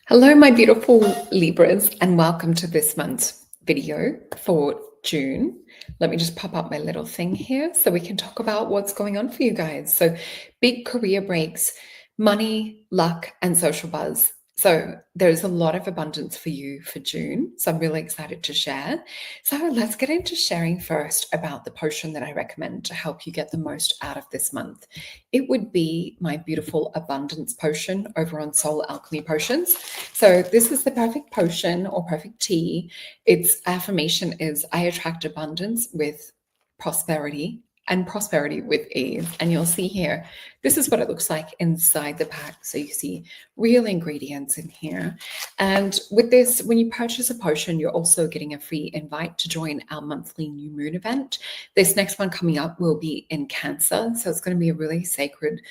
Hello, my beautiful Libras, and welcome to this month's video for June. Let me just pop up my little thing here so we can talk about what's going on for you guys. So, big career breaks, money, luck, and social buzz. So, there's a lot of abundance for you for June. So, I'm really excited to share. So, let's get into sharing first about the potion that I recommend to help you get the most out of this month. It would be my beautiful abundance potion over on Alchemy Potions. So this is the perfect potion or perfect tea. Its affirmation is I attract abundance with prosperity and prosperity with ease. And you'll see here, this is what it looks like inside the pack. So you see real ingredients in here. And with this, when you purchase a potion, you're also getting a free invite to join our monthly new moon event. This next one coming up will be in Cancer. So it's going to be a really sacred,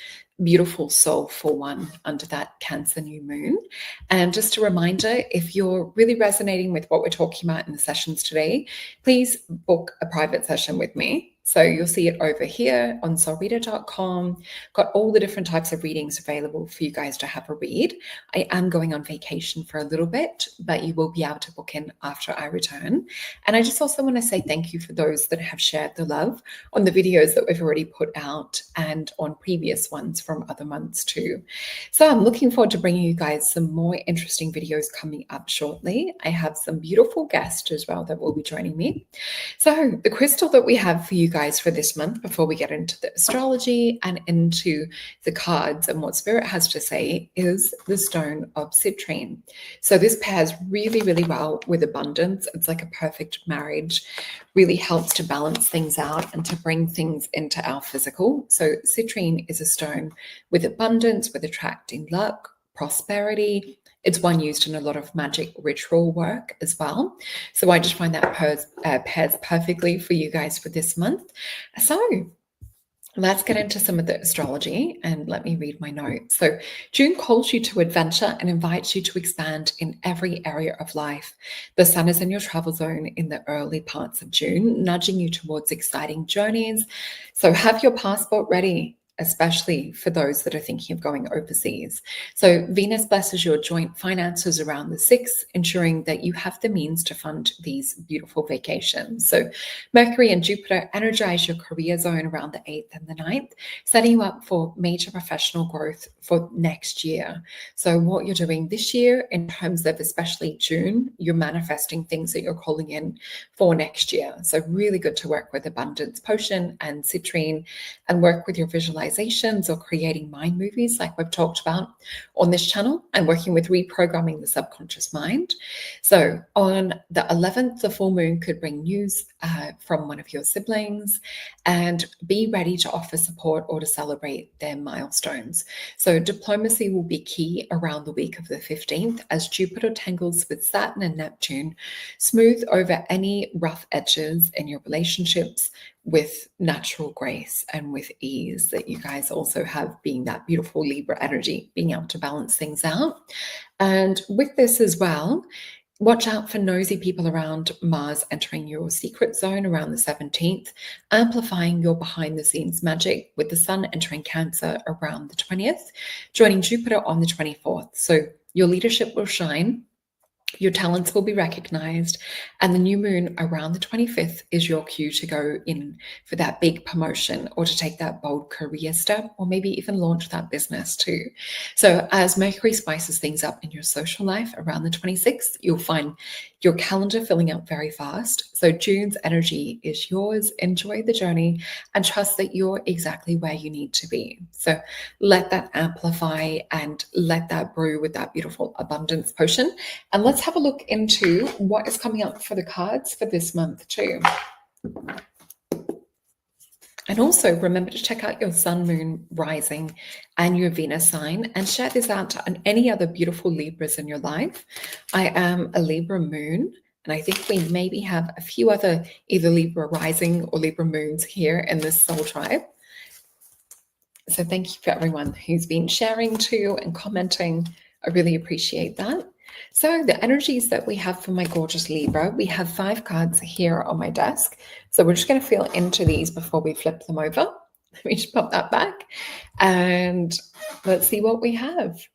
beautiful, soulful one under that Cancer new moon. And just a reminder, if you're really resonating with what we're talking about in the sessions today, please book a private session with me. So you'll see it over here on solreta.com. Got all the different types of readings available for you guys to have a read. I am going on vacation for a little bit, but you will be able to book in after I return. And I just also want to say thank you for those that have shared the love on the videos that we've already put out and on previous ones from other months too. So I'm looking forward to bringing you guys some more interesting videos coming up shortly. I have some beautiful guests as well that will be joining me. So the crystal that we have for you guys for this month, before we get into the astrology and into the cards and what Spirit has to say, is the stone of citrine. So this pairs really, really well with abundance. It's like a perfect marriage, really helps to balance things out and to bring things into our physical. So citrine is a stone with abundance, with attracting luck, prosperity. It's one used in a lot of magic ritual work as well. So I just find that pairs perfectly for you guys for this month. So let's get into some of the astrology and let me read my notes. So June calls you to adventure and invites you to expand in every area of life. The sun is in your travel zone in the early parts of June, nudging you towards exciting journeys. So have your passport ready, especially for those that are thinking of going overseas. So Venus blesses your joint finances around the 6th, ensuring that you have the means to fund these beautiful vacations. So Mercury and Jupiter energize your career zone around the 8th and the 9th, setting you up for major professional growth for next year. So what you're doing this year in terms of especially June, you're manifesting things that you're calling in for next year. So really good to work with Abundance Potion and Citrine and work with your visualization or creating mind movies like we've talked about on this channel, and working with reprogramming the subconscious mind. So on the 11th, the full moon could bring news from one of your siblings, and be ready to offer support or to celebrate their milestones. So diplomacy will be key around the week of the 15th as Jupiter tangles with Saturn and Neptune, smooth over any rough edges in your relationships with natural grace and with ease that you guys also have, being that beautiful Libra energy, being able to balance things out. And with this as well, watch out for nosy people around Mars entering your secret zone around the 17th, amplifying your behind the scenes magic, with the sun entering Cancer around the 20th, joining Jupiter on the 24th. So your leadership will shine, your talents will be recognized, and the new moon around the 25th is your cue to go in for that big promotion or to take that bold career step, or maybe even launch that business too. So as Mercury spices things up in your social life around the 26th, you'll find your calendar filling up very fast. So June's energy is yours. Enjoy the journey and trust that you're exactly where you need to be. So let that amplify and let that brew with that beautiful abundance potion. And let's have a look into what is coming up for the cards for this month too. And also remember to check out your sun, moon, rising, and your Venus sign, and share this out to any other beautiful Libras in your life. I am a Libra moon, and I think we maybe have a few other either Libra rising or Libra moons here in this soul tribe. So thank you for everyone who's been sharing too and commenting. I really appreciate that. So the energies that we have for my gorgeous Libra, we have 5 cards here on my desk. So we're just going to feel into these before we flip them over. Let me just pop that back and let's see what we have.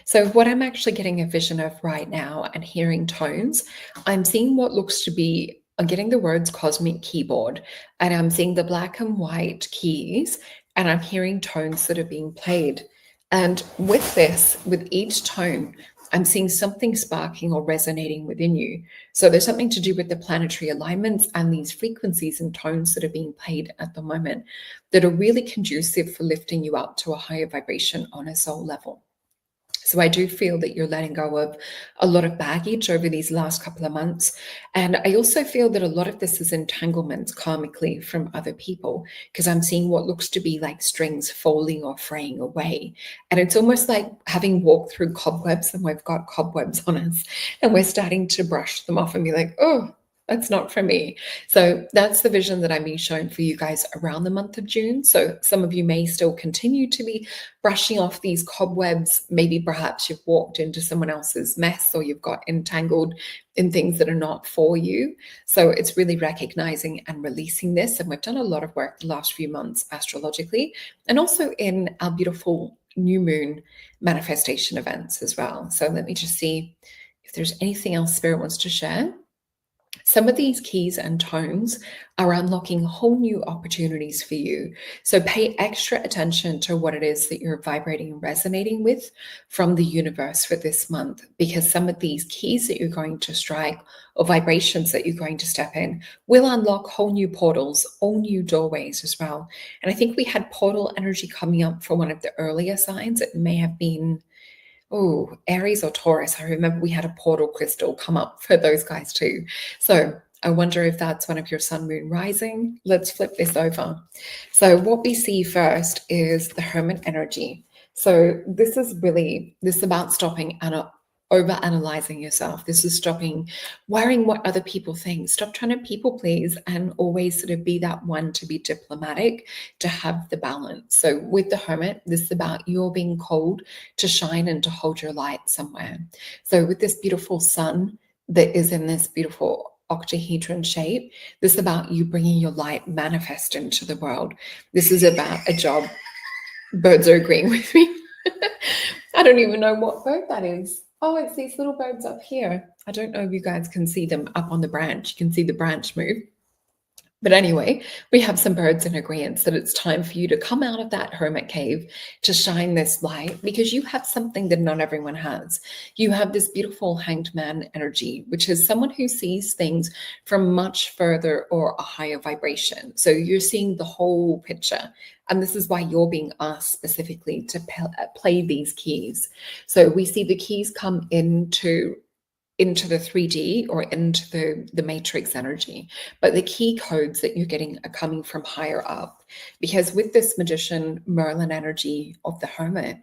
So what I'm actually getting a vision of right now and hearing tones, I'm seeing what looks to be, I'm getting the words cosmic keyboard, and I'm seeing the black and white keys, and I'm hearing tones that are being played. And with this, with each tone, I'm seeing something sparking or resonating within you. So there's something to do with the planetary alignments and these frequencies and tones that are being played at the moment that are really conducive for lifting you up to a higher vibration on a soul level. So I do feel that you're letting go of a lot of baggage over these last couple of months. And I also feel that a lot of this is entanglements karmically from other people, because I'm seeing what looks to be like strings falling or fraying away. And it's almost like having walked through cobwebs and we've got cobwebs on us and we're starting to brush them off and be like, oh, that's not for me. So that's the vision that I'm being shown for you guys around the month of June. So some of you may still continue to be brushing off these cobwebs. Maybe perhaps you've walked into someone else's mess or you've got entangled in things that are not for you. So it's really recognizing and releasing this. And we've done a lot of work the last few months astrologically and also in our beautiful new moon manifestation events as well. So let me just see if there's anything else Spirit wants to share. Some of these keys and tones are unlocking whole new opportunities for you. So pay extra attention to what it is that you're vibrating and resonating with from the universe for this month, because some of these keys that you're going to strike or vibrations that you're going to step in will unlock whole new portals, all new doorways as well. And I think we had portal energy coming up for one of the earlier signs. It may have been Aries or Taurus. I remember we had a portal crystal come up for those guys too. So I wonder if that's one of your sun, moon, rising. Let's flip this over. So what we see first is the Hermit energy. So this is about stopping and over analyzing yourself. This is stopping worrying what other people think. Stop trying to people please and always sort of be that one to be diplomatic, to have the balance. So with the Hermit, this is about you're being called to shine and to hold your light somewhere. So with this beautiful sun that is in this beautiful octahedron shape, this is about you bringing your light manifest into the world. This is about a job. Birds are agreeing with me. I don't even know what bird that is. Oh, it's these little birds up here. I don't know if you guys can see them up on the branch. You can see the branch move. But anyway, we have some birds in agreement that it's time for you to come out of that hermit cave to shine this light, because you have something that not everyone has. You have this beautiful hanged man energy, which is someone who sees things from much further or a higher vibration. So you're seeing the whole picture. And this is why you're being asked specifically to play these keys. So we see the keys come into the 3D or into the matrix energy. But the key codes that you're getting are coming from higher up. Because with this magician Merlin energy of the hermit,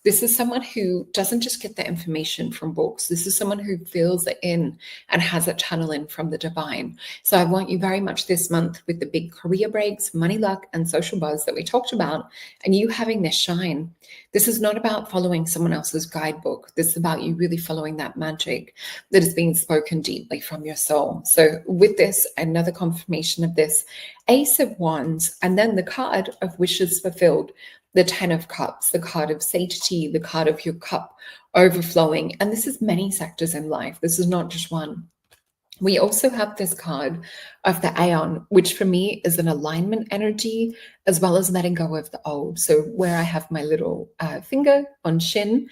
this is someone who doesn't just get the information from books. This is someone who feels it in and has a tunnel in from the divine. So I want you very much this month with the big career breaks, money luck, and social buzz that we talked about, and you having this shine. This is not about following someone else's guidebook. This is about you really following that magic that is being spoken deeply from your soul. So with this, another confirmation of this, Ace of Wands, and then the card of wishes fulfilled, the 10 of Cups, the card of satiety, the card of your cup overflowing. And this is many sectors in life. This is not just one. We also have this card of the Aeon, which for me is an alignment energy, as well as letting go of the old. So where I have my little finger on shin,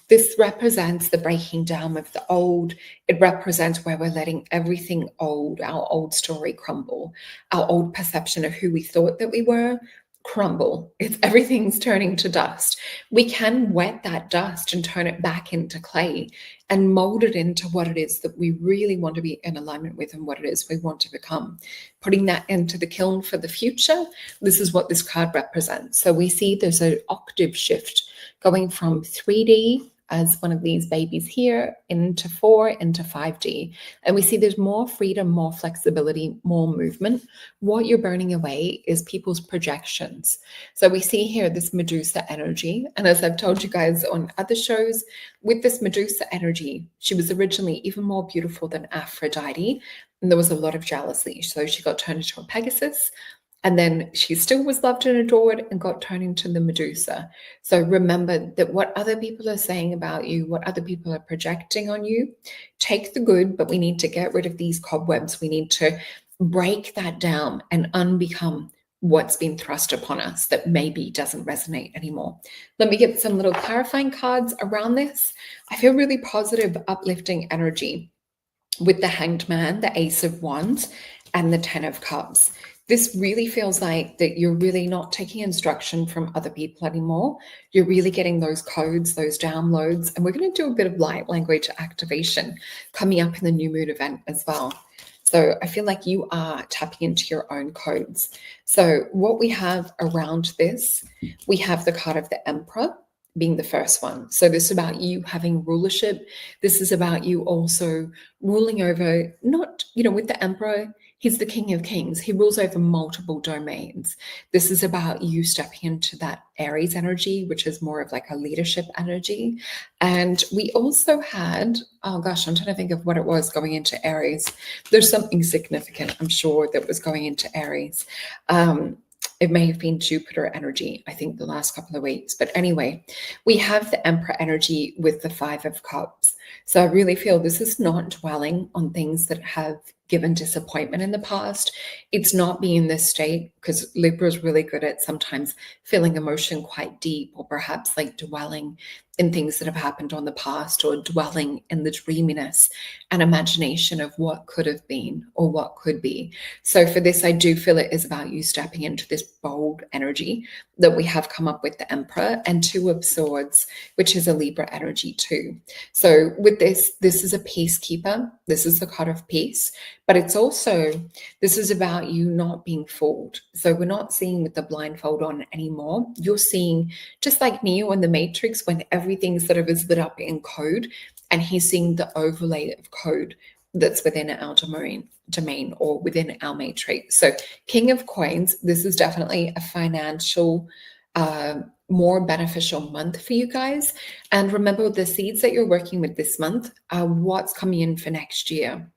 this represents the breaking down of the old. It represents where we're letting everything old, our old story crumble, our old perception of who we thought that we were crumble. Everything's turning to dust. We can wet that dust and turn it back into clay and mold it into what it is that we really want to be in alignment with and what it is we want to become. Putting that into the kiln for the future, this is what this card represents. So we see there's an octave shift going from 3D as one of these babies here into 4, into 5D. And we see there's more freedom, more flexibility, more movement. What you're burning away is people's projections. So we see here this Medusa energy. And as I've told you guys on other shows, with this Medusa energy, she was originally even more beautiful than Aphrodite. And there was a lot of jealousy. So she got turned into a Pegasus. And then she still was loved and adored and got turned into the Medusa. So remember that what other people are saying about you, what other people are projecting on you, take the good, but we need to get rid of these cobwebs. We need to break that down and unbecome what's been thrust upon us that maybe doesn't resonate anymore. Let me get some little clarifying cards around this. I feel really positive, uplifting energy with the Hanged Man, the Ace of Wands, and the Ten of Cups. This really feels like that you're really not taking instruction from other people anymore. You're really getting those codes, those downloads, and we're going to do a bit of light language activation coming up in the new moon event as well. So I feel like you are tapping into your own codes. So what we have around this, we have the card of the Emperor being the first one. So this is about you having rulership. This is about you also ruling over, not, with the Emperor, he's the King of Kings. He rules over multiple domains. This is about you stepping into that Aries energy, which is more of like a leadership energy. And we also had, oh gosh, I'm trying to think of what it was going into Aries. There's something significant, I'm sure, that was going into Aries. It may have been Jupiter energy, I think, the last couple of weeks. But anyway, we have the Emperor energy with the Five of Cups. So I really feel this is not dwelling on things that have given disappointment in the past. It's not being in this state, because Libra is really good at sometimes feeling emotion quite deep, or perhaps like dwelling in things that have happened on the past, or dwelling in the dreaminess and imagination of what could have been or what could be. So for this, I do feel it is about you stepping into this bold energy that we have come up with the Emperor and Two of Swords, which is a Libra energy too. So with this is a peacekeeper. This is the card of peace, but it's also, this is about you not being fooled. So we're not seeing with the blindfold on anymore. You're seeing, just like Neo in the Matrix, when everything sort of is lit up in code, and he's seeing the overlay of code that's within our domain or within our matrix. So King of Coins, this is definitely a financial, more beneficial month for you guys. And remember, the seeds that you're working with this month are what's coming in for next year.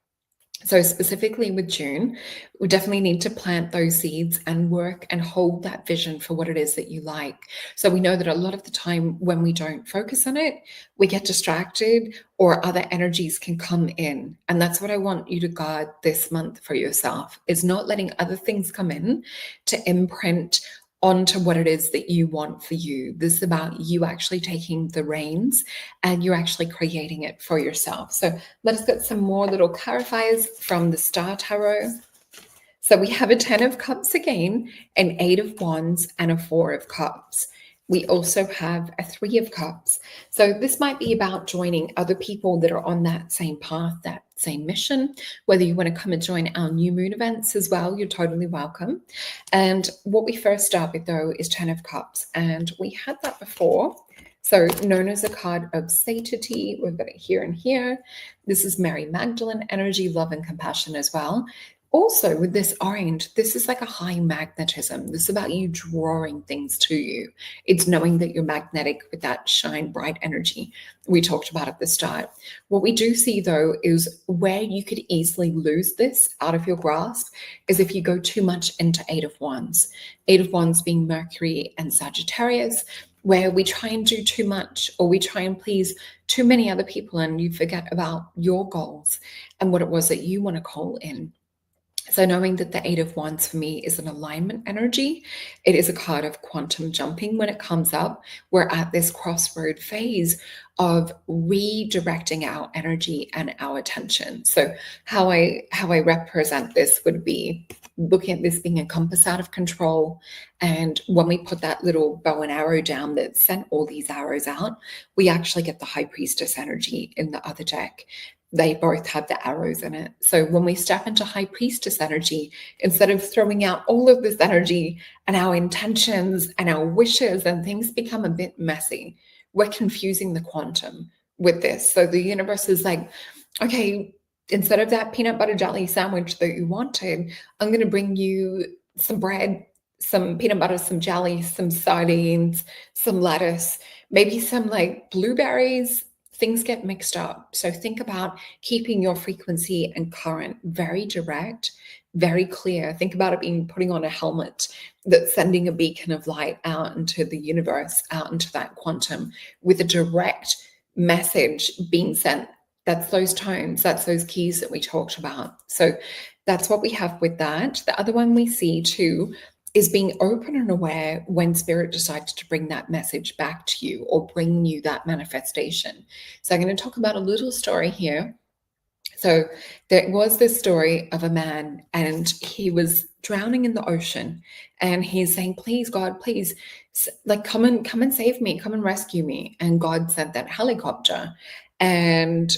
So specifically with June, we definitely need to plant those seeds and work and hold that vision for what it is that you like. So we know that a lot of the time when we don't focus on it, we get distracted or other energies can come in. And that's what I want you to guard this month for yourself, is not letting other things come in to imprint onto what it is that you want for you. This is about you actually taking the reins and you're actually creating it for yourself. So let us get some more little clarifiers from the Star Tarot. So we have a 10 of Cups again, an 8 of Wands, and a 4 of Cups. We also have a 3 of Cups. So this might be about joining other people that are on that same path, that same mission. Whether you want to come and join our new moon events as well, you're totally welcome. And what we first start with, though, is 10 of Cups. And we had that before. So known as a card of satiety, we've got it here and here. This is Mary Magdalene energy, love and compassion as well. Also, with this orange, this is like a high magnetism. This is about you drawing things to you. It's knowing that you're magnetic with that shine bright energy we talked about at the start. What we do see, though, is where you could easily lose this out of your grasp is if you go too much into 8 of Wands. 8 of Wands being Mercury and Sagittarius, where we try and do too much, or we try and please too many other people, and you forget about your goals and what it was that you want to call in. So knowing that the 8 of Wands for me is an alignment energy, it is a card of quantum jumping when it comes up. We're at this crossroad phase of redirecting our energy and our attention. So how I represent this would be looking at this being a compass out of control. And when we put that little bow and arrow down that sent all these arrows out, we actually get the High Priestess energy in the other deck. They both have the arrows in it. So when we step into High Priestess energy, instead of throwing out all of this energy and our intentions and our wishes, and things become a bit messy, we're confusing the quantum with this. So the universe is like, okay, instead of that peanut butter jelly sandwich that you wanted, I'm going to bring you some bread, some peanut butter, some jelly, some sardines, some lettuce, maybe some like blueberries. Things get mixed up. So think about keeping your frequency and current very direct, very clear. Think about it being putting on a helmet that's sending a beacon of light out into the universe, out into that quantum, with a direct message being sent. That's those tones, that's those keys that we talked about. So that's what we have with that. The other one we see too is being open and aware when spirit decides to bring that message back to you or bring you that manifestation. So I'm going to talk about a little story here. So there was this story of a man, and he was drowning in the ocean, and he's saying, please God, please, like come and save me, come and rescue me. And God sent that helicopter, and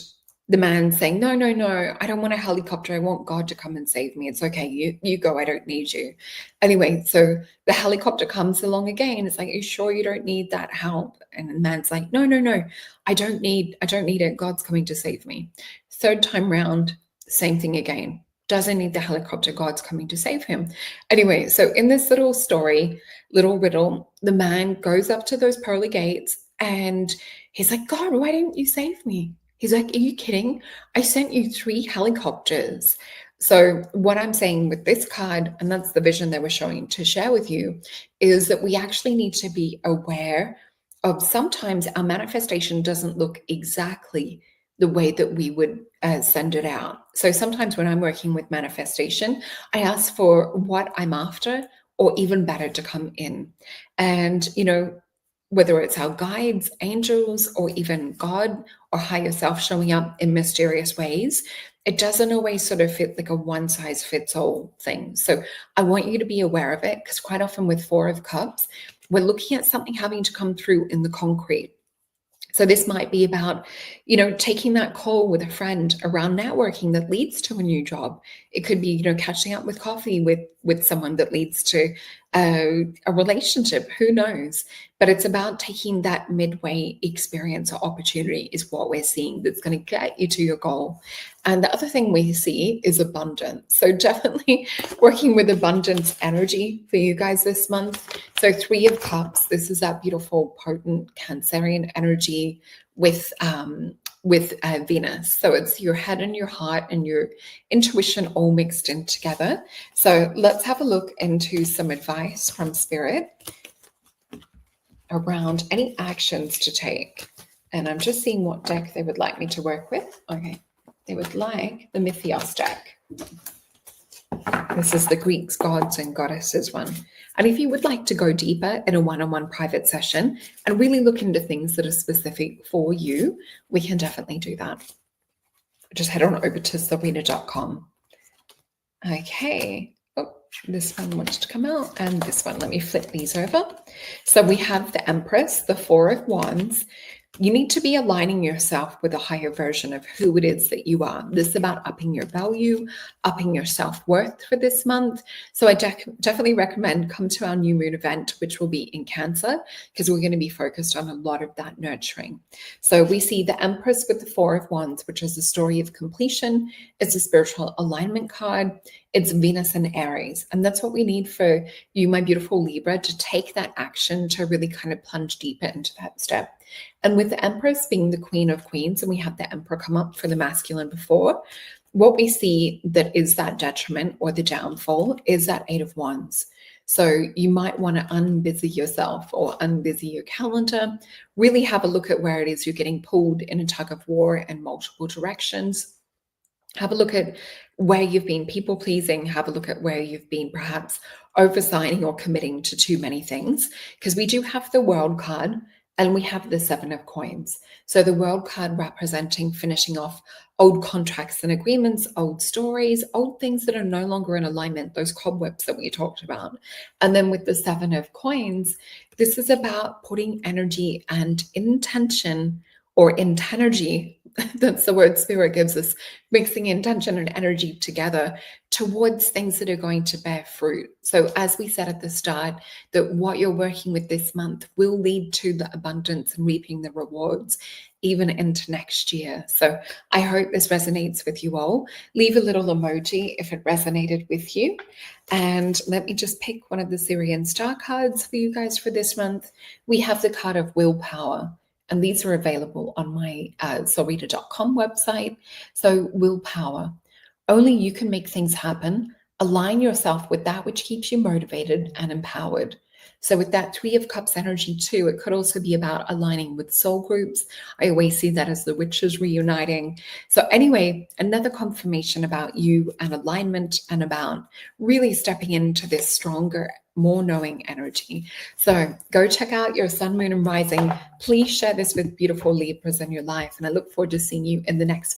the man saying, no, no, no, I don't want a helicopter. I want God to come and save me. It's okay. You go. I don't need you. Anyway, so the helicopter comes along again. It's like, are you sure you don't need that help? And the man's like, no, no, no, I don't need it. God's coming to save me. Third time round, same thing again. Doesn't need the helicopter. God's coming to save him. Anyway, so in this little story, little riddle, the man goes up to those pearly gates and he's like, God, why didn't you save me? He's like, are you kidding? I sent you 3 helicopters. So what I'm saying with this card, and that's the vision they were showing to share with you, is that we actually need to be aware of sometimes our manifestation doesn't look exactly the way that we would send it out. So sometimes when I'm working with manifestation, I ask for what I'm after, or even better, to come in. And, whether it's our guides, angels, or even God or higher self showing up in mysterious ways, it doesn't always sort of fit like a one size fits all thing. So I want you to be aware of it, because quite often with 4 of Cups, we're looking at something having to come through in the concrete. So this might be about, taking that call with a friend around networking that leads to a new job. It could be, catching up with coffee with someone that leads to a relationship. Who knows? But it's about taking that midway experience or opportunity is what we're seeing that's going to get you to your goal. And the other thing we see is abundance. So definitely working with abundance energy for you guys this month. So 3 of Cups, this is that beautiful, potent Cancerian energy with Venus. So it's your head and your heart and your intuition all mixed in together. So let's have a look into some advice from Spirit around any actions to take. And I'm just seeing what deck they would like me to work with. Okay, they would like the Mythios deck. This is the Greeks, gods and goddesses one. And if you would like to go deeper in a one-on-one private session and really look into things that are specific for you, we can definitely do that. Just head on over to solreta.com. Okay. Oh, this one wants to come out, and this one. Let me flip these over. So we have the Empress, the 4 of Wands. You need to be aligning yourself with a higher version of who it is that you are. This is about upping your value, upping your self-worth for this month. So I definitely recommend come to our new moon event, which will be in Cancer, because we're going to be focused on a lot of that nurturing. So we see the Empress with the 4 of Wands, which is the story of completion. It's a spiritual alignment card. It's Venus and Aries. And that's what we need for you, my beautiful Libra, to take that action, to really kind of plunge deeper into that step. And with the Empress being the Queen of Queens, and we have the Emperor come up for the masculine before, what we see that is that detriment or the downfall is that 8 of Wands. So you might want to unbusy yourself or unbusy your calendar, really have a look at where it is you're getting pulled in a tug of war in multiple directions. Have a look at where you've been people pleasing, have a look at where you've been perhaps oversigning or committing to too many things, because we do have the World card and we have the 7 of Coins. So the World card representing finishing off old contracts and agreements, old stories, old things that are no longer in alignment, those cobwebs that we talked about. And then with the 7 of Coins, this is about putting energy and intention, or intenergy, that's the word Spirit gives us, mixing intention and energy together towards things that are going to bear fruit. So as we said at the start, that what you're working with this month will lead to the abundance and reaping the rewards even into next year. So I hope this resonates with you all. Leave a little emoji if it resonated with you. And let me just pick one of the Syrian star cards for you guys for this month. We have the card of Willpower. And these are available on my solreta.com website. So willpower. Only you can make things happen. align yourself with that which keeps you motivated and empowered. So with that Three of Cups energy too, it could also be about aligning with soul groups. I always see that as the witches reuniting. So anyway, another confirmation about you and alignment and about really stepping into this stronger, more knowing energy. So go check out your sun, moon, and rising. Please share this with beautiful Libras in your life. And I look forward to seeing you in the next